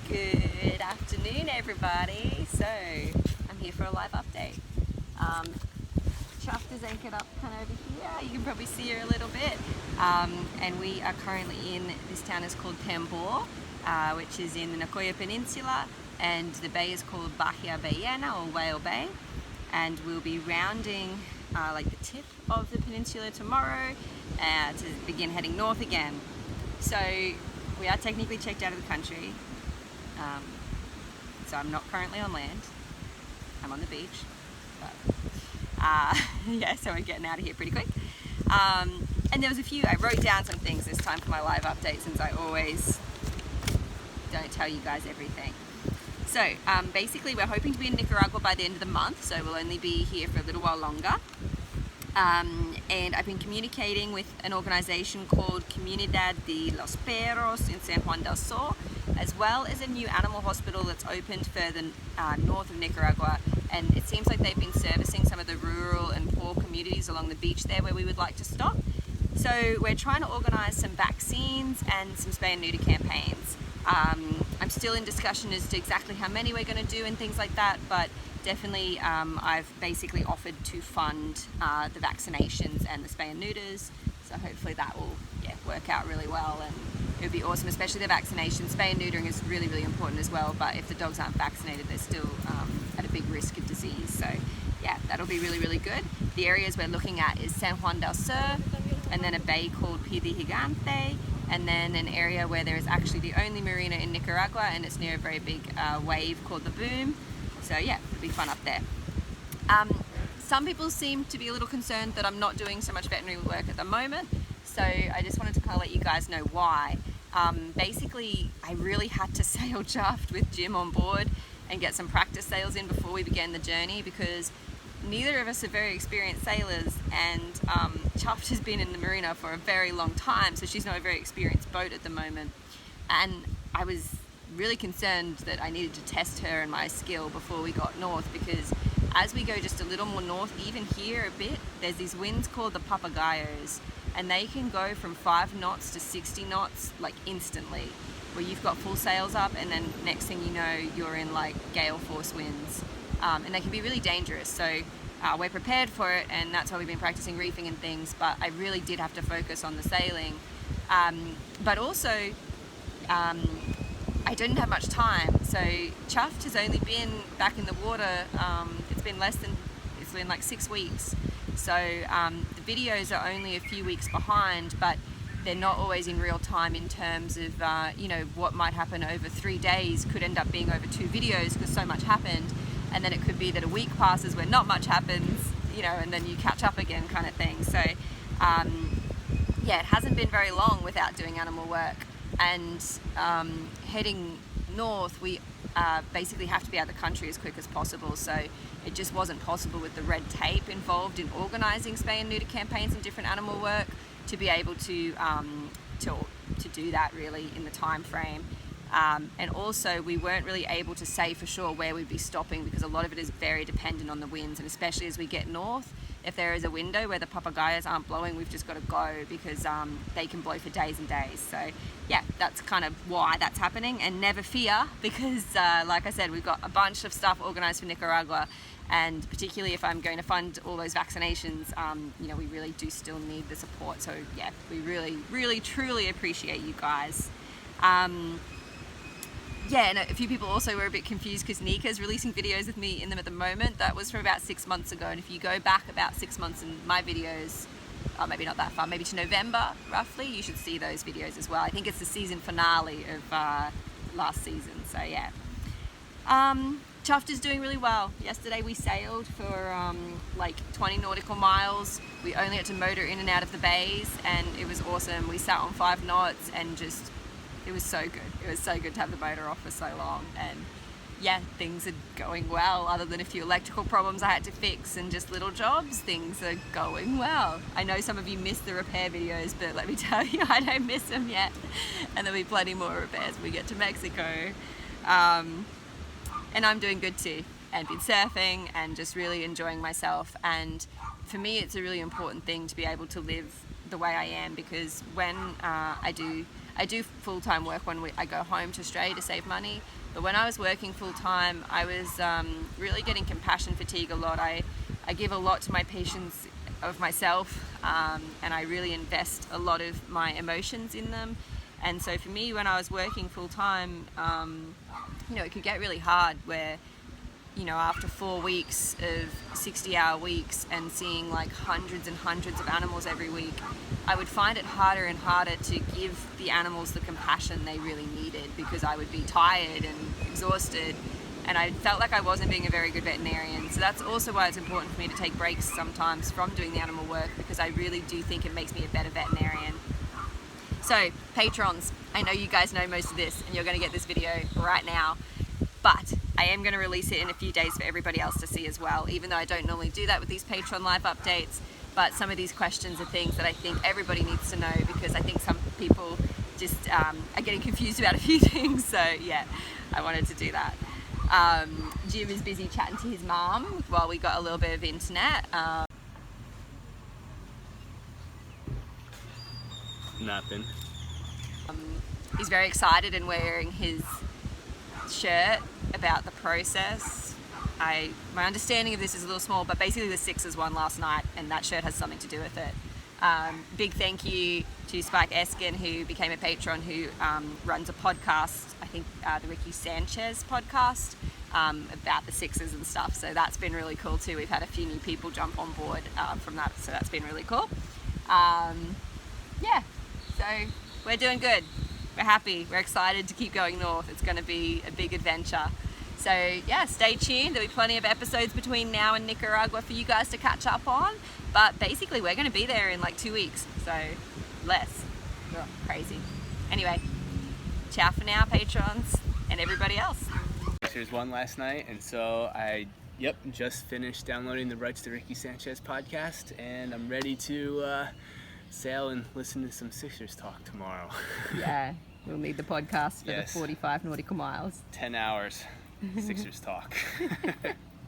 Good afternoon, everybody. So I'm here for a live update. Chuffed is anchored up kind of over here. You can probably see her a little bit. And we are currently in, this town is called Tambor, which is in the Nicoya Peninsula, and the bay is called Bahia Ballena, or Whale Bay. And we'll be rounding like the tip of the peninsula tomorrow to begin heading north again. So we are technically checked out of the country. So I'm not currently on land. I'm on the beach. But, yeah, so we're getting out of here pretty quick. And there was a few, I wrote down some things this time for my live update, since I always don't tell you guys everything. So basically we're hoping to be in Nicaragua by the end of the month, so we'll only be here for a little while longer. And I've been communicating with an organization called Comunidad de los Perros in San Juan del Sur, as well as a new animal hospital that's opened further north of Nicaragua. And it seems like they've been servicing some of the rural and poor communities along the beach there where we would like to stop. So we're trying to organize some vaccines and some spay and neuter campaigns. I'm still in discussion as to exactly how many we're going to do and things like that, but definitely I've basically offered to fund the vaccinations and the spay and neuters, so hopefully that will work out really well, and it would be awesome, especially the vaccinations. Spay and neutering is really, really important as well, but if the dogs aren't vaccinated, they're still at a big risk of disease, so yeah, that'll be really, really good. The areas we're looking at is San Juan del Sur, and then a bay called Pidi Gigante, and then an area where there is actually the only marina in Nicaragua, and it's near a very big wave called the Boom. So yeah, it'll be fun up there. Some people seem to be a little concerned that I'm not doing so much veterinary work at the moment, so I just wanted to kind of let you guys know why. Basically, I really had to sail Chuffed with Jim on board and get some practice sails in before we began the journey, because neither of us are very experienced sailors, and Chuffed has been in the marina for a very long time, so she's not a very experienced boat at the moment. And I was really concerned that I needed to test her and my skill before we got north, because as we go just a little more north, even here a bit, there's these winds called the papagayos, and they can go from 5 knots to 60 knots like instantly, where you've got full sails up, and then next thing you know you're in like gale force winds, and they can be really dangerous. So we're prepared for it, and that's why we've been practicing reefing and things, but I really did have to focus on the sailing. But also I didn't have much time, so Chuffed has only been back in the water, it's been like 6 weeks, so the videos are only a few weeks behind, but they're not always in real time in terms of you know, what might happen over 3 days could end up being over 2 videos because so much happened, and then it could be that a week passes where not much happens, you know, and then you catch up again kind of thing. So yeah, it hasn't been very long without doing animal work. And heading north, we basically have to be out of the country as quick as possible, so it just wasn't possible with the red tape involved in organising spay and neuter campaigns and different animal work to be able to do that really in the time frame. And also we weren't really able to say for sure where we'd be stopping, because a lot of it is very dependent on the winds, and especially as we get north, if there is a window where the papagayos aren't blowing, we've just got to go, because they can blow for days and days. So yeah, that's kind of why that's happening. And never fear, because like I said, we've got a bunch of stuff organised for Nicaragua, and particularly if I'm going to fund all those vaccinations, you know, we really do still need the support. So yeah, we really, really, truly appreciate you guys. Yeah, and a few people also were a bit confused because Nika's releasing videos with me in them at the moment. That was from about 6 months ago, and if you go back about 6 months in my videos, maybe not that far, maybe to November roughly, you should see those videos as well. I think it's the season finale of last season, so yeah. Chuffed is doing really well. Yesterday we sailed for like 20 nautical miles. We only had to motor in and out of the bays, and it was awesome. We sat on 5 knots and just, it was so good. It was so good to have the motor off for so long, and yeah, things are going well. Other than a few electrical problems I had to fix and just little jobs, things are going well. I know some of you missed the repair videos, but let me tell you, I don't miss them yet, and there'll be plenty more repairs when we get to Mexico. And I'm doing good too, and been surfing and just really enjoying myself. And for me, it's a really important thing to be able to live the way I am, because when I do I do full-time work when I go home to Australia to save money, but when I was working full-time, I was really getting compassion fatigue a lot. I give a lot to my patients of myself, and I really invest a lot of my emotions in them. And so for me, when I was working full-time, it could get really hard where, after 4 weeks of 60-hour weeks and seeing like hundreds and hundreds of animals every week, I would find it harder and harder to give the animals the compassion they really needed, because I would be tired and exhausted, and I felt like I wasn't being a very good veterinarian. So that's also why it's important for me to take breaks sometimes from doing the animal work, because I really do think it makes me a better veterinarian. So, patrons, I know you guys know most of this, and you're going to get this video right now, but I am going to release it in a few days for everybody else to see as well, even though I don't normally do that with these Patreon live updates. But some of these questions are things that I think everybody needs to know, because I think some people just are getting confused about a few things. So yeah, I wanted to do that. Jim is busy chatting to his mom while we got a little bit of internet. Nothing. He's very excited and wearing his shirt about the process. My understanding of this is a little small, but basically the Sixers won last night, and that shirt has something to do with it. Big thank you to Spike Eskin, who became a patron, who runs a podcast, I think the Ricky Sanchez podcast, about the Sixers and stuff. So that's been really cool too. We've had a few new people jump on board from that, so that's been really cool. Yeah, so we're doing good. We're happy. We're excited to keep going north. It's going to be a big adventure. So yeah, stay tuned. There'll be plenty of episodes between now and Nicaragua for you guys to catch up on. But basically, we're going to be there in like 2 weeks. So less. Ugh, crazy. Anyway, ciao for now, patrons, and everybody else. There's one last night, and so I just finished downloading the Rights to Ricky Sanchez podcast, and I'm ready to sail and listen to some Sixers talk tomorrow. Yeah, we'll need the podcast for the 45 nautical miles. 10 hours, Sixers talk.